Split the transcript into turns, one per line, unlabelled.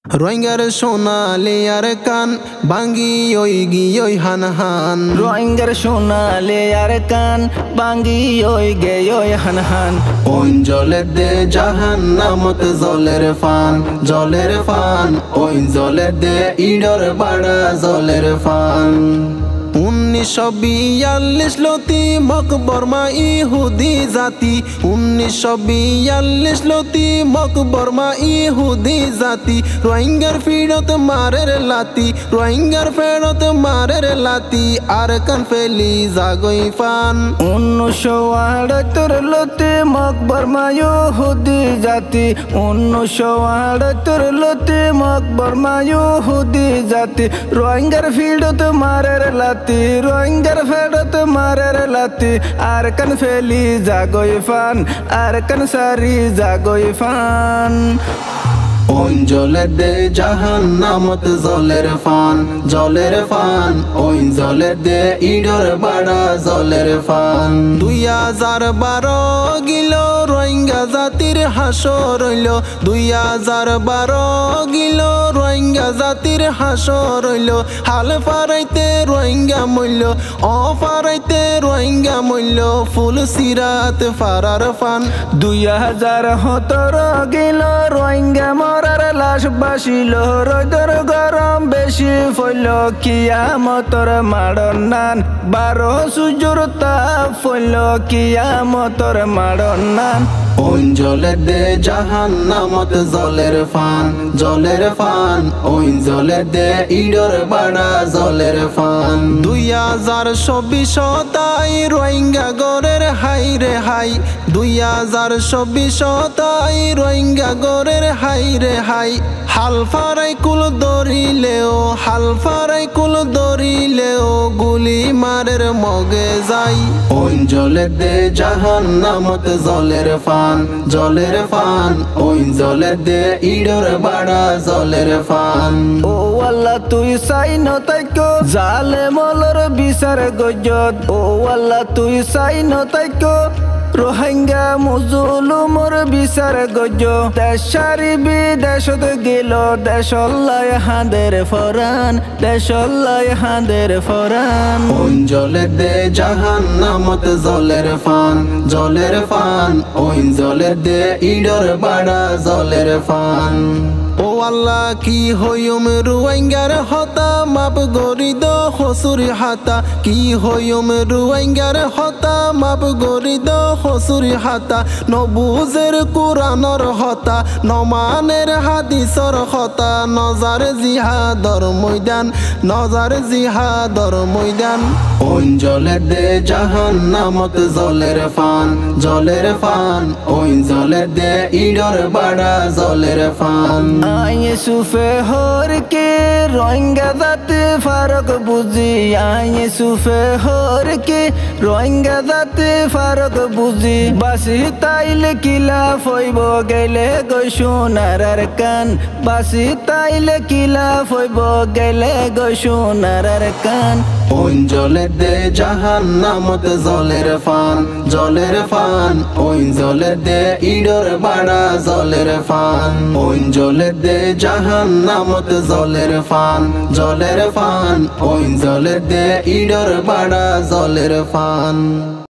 রোহিঙ্গার সোনালি আর কান বাঙ্গি ওই গিয়ে হান হান
রোহিঙ্গার সোনালি আর কান বাঙ্গি ওই গে ওই হান হান
ওই জলে দে জাহান নামত জলের ফান ওই জলে দে ইডর বাড়া জলের ফান 1942 লতি মকবরমা ইহুদি জাতি 1942 লতি মকবরমা ইহুদি জাতি রোহিঙ্গার ফিরত মারের লাতি রোহিঙ্গার ফেরত মারের লাতি আর কান ফেলি জাগই ফান
1978 লতি মকবরমা ইহুদি জাতি 1978 লতি মকবরমা ইহুদি জাতি রোহিঙ্গার ফিরত মারের লাতি রোহিঙ্গার ফেরত মারের লাতি আর কান ফেলি জাগই ফান আর কান সারি জাগই ফান
ওই জলে দে জাহান নামত জলের ফান ওই জলে দে ইডর বাড়া জলের ফান 2012 গিল রোহিঙ্গা জাতির হাসর হইল 2012 গিল রোহিঙ্গা জাতির হাসর হইল হাল ফারাইতে রোহিঙ্গা মূল্য ফারাইতে রোহিঙ্গা মূল্য ফুল সিরাত ফারার ফান
2017 গিল রোহিঙ্গা মরার লাশ বাসিল রোদর গরম বেশি ফইল কিয়ামতর মাড়ন নান 12 সূর্যর তাপ ফইল কিয়ামতর মাড়ন নান
ওই জলে দে জাহান নামত জলের ফান ওই জলে দে ইডর বাড়া জলের ফান 2024 তাই রোহিঙ্গা গরের হাই রে হাই 2024 তাই রোহিঙ্গা গরের হাই রে হাই হাল ফারাই কুল দরিলেও গুলি মারের মগে যাই ওই জলে দে জাহান নামত জলের ফান ওই জলে দে ইডর বাড়া জলের ফান
ও আল্লাহ তুই চাই নতাইকো জালে মলর বিচার গজত ও আল্লাহ তুই চাই নতাইকো রোহিঙ্গা মুজলুমর বিচার গজ দেশারি বিদেশত গেল দেশল্লায় হাঁদের ফরান দেশল্লায় হাঁদের ফরান
ওই জলে দে জাহান নামত জলের ফান ওই জলে দে ইডর বাড়া জলের ফান ও আল্লাহ কি হইম রোহিঙ্গার হতা মাপ গরিদ হসুরি হাতা কি হইম রোহিঙ্গার হতা মাপ গরিদ হসুরি হাতা নবুজের কুরআনর হতা নমানের হাদিসর হতা নজার জিহাদর ময়দান ওই জলে দে জাহান নামত জলের ফান ওই জলে দে ইডর বাড়া জলের ফান
আয়ে সুফে হর কে রোহিঙ্গা জাতি ফারক বুঝি আয়ে সুফে হর কে রোহিঙ্গা জাতি ফারক বুঝি বাসি তাইলে কিলা ফইব গেলে গই সোনার কান বাসি তাইলে কিলা ফইব গেলে গই সোনার কান
ওই জলে দে জাহান নামত জলের ফান ওই জলে দে ইডর বাড়া জলের ফান ওই জলে দে জাহান নামত জলের ফান ওই জলে দে ইডর বাড়া জলের ফান।